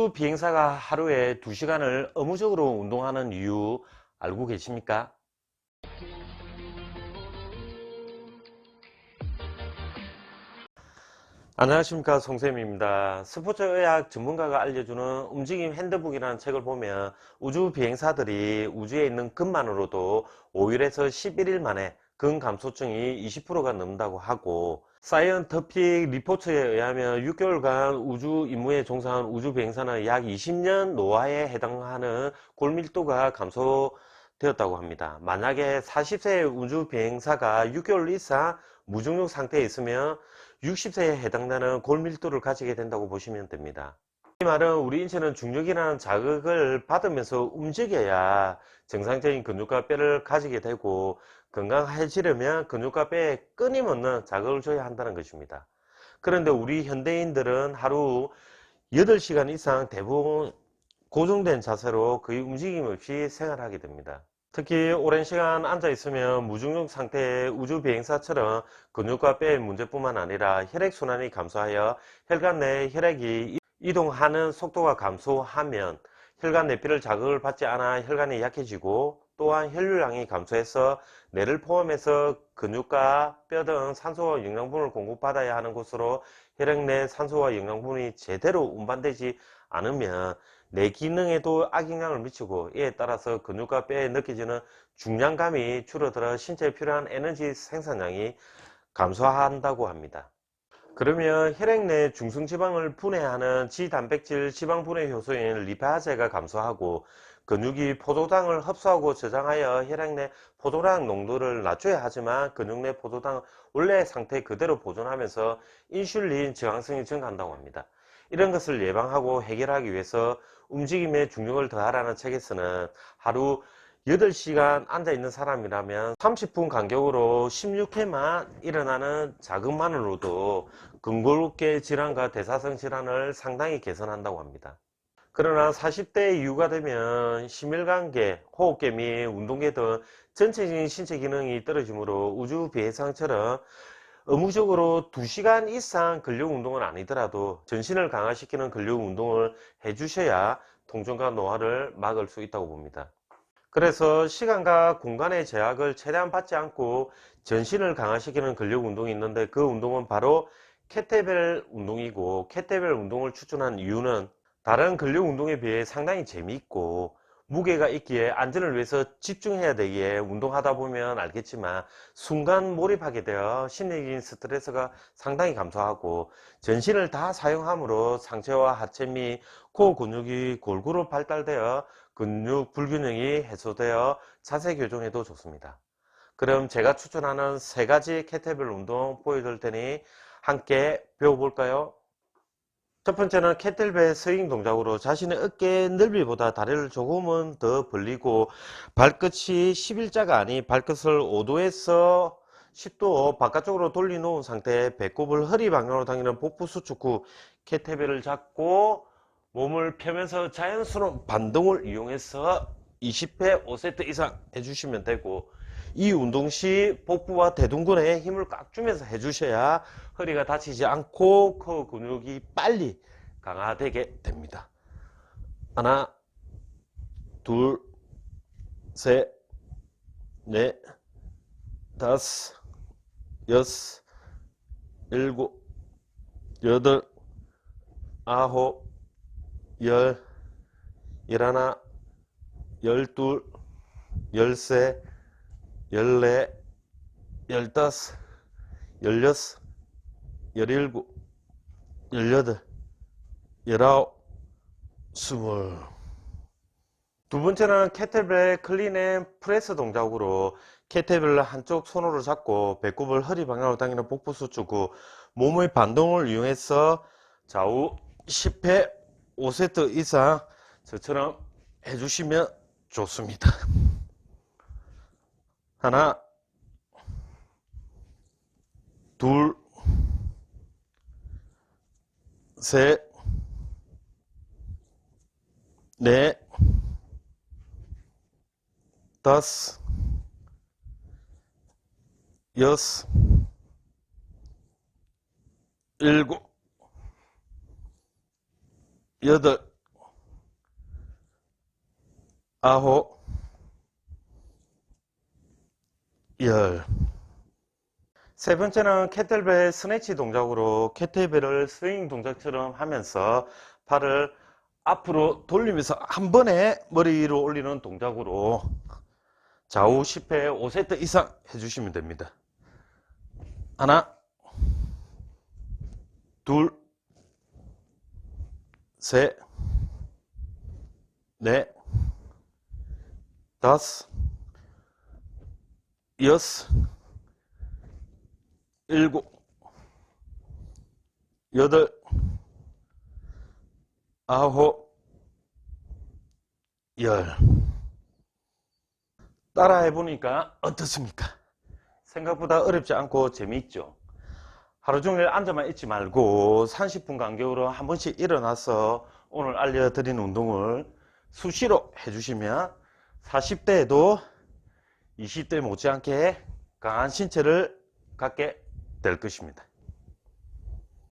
우주 비행사가 하루에 2시간을 의무적으로 운동하는 이유 알고 계십니까? 안녕하십니까, 송쌤입니다. 스포츠의학 전문가가 알려주는 움직임 핸드북이라는 책을 보면 우주 비행사들이 우주에 있는 근만으로도 5일에서 11일 만에 근 감소증이 20%가 넘는다고 하고, 사이언티픽 리포트에 의하면 6개월간 우주 임무에 종사한 우주 비행사는 약 20년 노화에 해당하는 골밀도가 감소되었다고 합니다. 만약에 40세 우주 비행사가 6개월 이상 무중력 상태에 있으면 60세에 해당되는 골밀도를 가지게 된다고 보시면 됩니다. 이 말은 우리 인체는 중력이라는 자극을 받으면서 움직여야 정상적인 근육과 뼈를 가지게 되고, 건강해지려면 근육과 뼈에 끊임없는 자극을 줘야 한다는 것입니다. 그런데 우리 현대인들은 하루 8시간 이상 대부분 고정된 자세로 거의 움직임 없이 생활하게 됩니다. 특히 오랜 시간 앉아 있으면 무중력 상태의 우주 비행사처럼 근육과 뼈의 문제뿐만 아니라 혈액순환이 감소하여 혈관 내 혈액이 이동하는 속도가 감소하면 혈관 내피를 자극을 받지 않아 혈관이 약해지고, 또한 혈류량이 감소해서 뇌를 포함해서 근육과 뼈 등 산소와 영양분을 공급받아야 하는 곳으로 혈액 내 산소와 영양분이 제대로 운반되지 않으면 뇌 기능에도 악영향을 미치고, 이에 따라서 근육과 뼈에 느껴지는 중량감이 줄어들어 신체에 필요한 에너지 생산량이 감소한다고 합니다. 그러면 혈액 내 중성지방을 분해하는 지단백질 지방 분해 효소인 리파제가 감소하고, 근육이 포도당을 흡수하고 저장하여 혈액 내 포도당 농도를 낮춰야 하지만 근육 내 포도당은 원래 상태 그대로 보존하면서 인슐린 저항성이 증가한다고 합니다. 이런 것을 예방하고 해결하기 위해서 움직임에 중력을 더하라는 책에서는 하루 8시간 앉아있는 사람이라면 30분 간격으로 16회만 일어나는 자극만으로도 근골격 질환과 대사성 질환을 상당히 개선한다고 합니다. 그러나 40대 이후가 되면 심혈관계, 호흡계 및 운동계 등 전체적인 신체 기능이 떨어지므로 우주 비행사처럼 의무적으로 2시간 이상 근력 운동은 아니더라도 전신을 강화시키는 근력 운동을 해주셔야 통증과 노화를 막을 수 있다고 봅니다. 그래서 시간과 공간의 제약을 최대한 받지 않고 전신을 강화시키는 근력 운동이 있는데, 그 운동은 바로 케테벨 운동이고, 케테벨 운동을 추천한 이유는 다른 근력 운동에 비해 상당히 재미있고 무게가 있기에 안전을 위해서 집중해야 되기에, 운동하다 보면 알겠지만 순간 몰입하게 되어 심리적인 스트레스가 상당히 감소하고, 전신을 다 사용함으로 상체와 하체 및 코어 근육이 골고루 발달되어 근육 불균형이 해소되어 자세 교정에도 좋습니다. 그럼 제가 추천하는 3가지 케테벨 운동 보여드릴 테니 함께 배워볼까요? 첫 번째는 케틀벨 스윙 동작으로 자신의 어깨 넓이보다 다리를 조금은 더 벌리고, 발끝이 11자가 아닌 발끝을 5도에서 10도 바깥쪽으로 돌려놓은 상태에 배꼽을 허리 방향으로 당기는 복부 수축 후 케틀벨을 잡고 몸을 펴면서 자연스러운 반동을 이용해서 20회 5세트 이상 해주시면 되고, 이 운동 시 복부와 대둔근에 힘을 꽉 주면서 해주셔야 허리가 다치지 않고 코어 근육이 빨리 강화되게 됩니다. 하나, 둘, 셋, 넷, 다섯, 여섯, 일곱, 여덟, 아홉, 열, 열하나, 열둘, 열세, 열네, 열다섯, 열여섯, 열일곱, 열여덟, 열아홉, 스물. 두 번째는 케틀벨 클린 앤 프레스 동작으로 케틀벨을 한쪽 손으로 잡고 배꼽을 허리 방향으로 당기는 복부 수축 후 몸의 반동을 이용해서 좌우 10회 5세트 이상 저처럼 해주시면 좋습니다. 하나, 둘, 셋, 넷, 다섯, 여섯, 일곱, 여덟, 아홉, 열. 세 번째는 케틀벨 스네치 동작으로 케틀벨을 스윙 동작처럼 하면서 팔을 앞으로 돌리면서 한 번에 머리 위로 올리는 동작으로 좌우 10회 5세트 이상 해주시면 됩니다. 하나, 둘, 셋, 넷, 다섯, 여섯, 일곱, 여덟, 아홉, 열. 따라 해보니까 어떻습니까? 생각보다 어렵지 않고 재미있죠? 하루 종일 앉아만 있지 말고 30분 간격으로 한 번씩 일어나서 오늘 알려드린 운동을 수시로 해주시면 40대에도 20대 못지않게 강한 신체를 갖게 될 것입니다.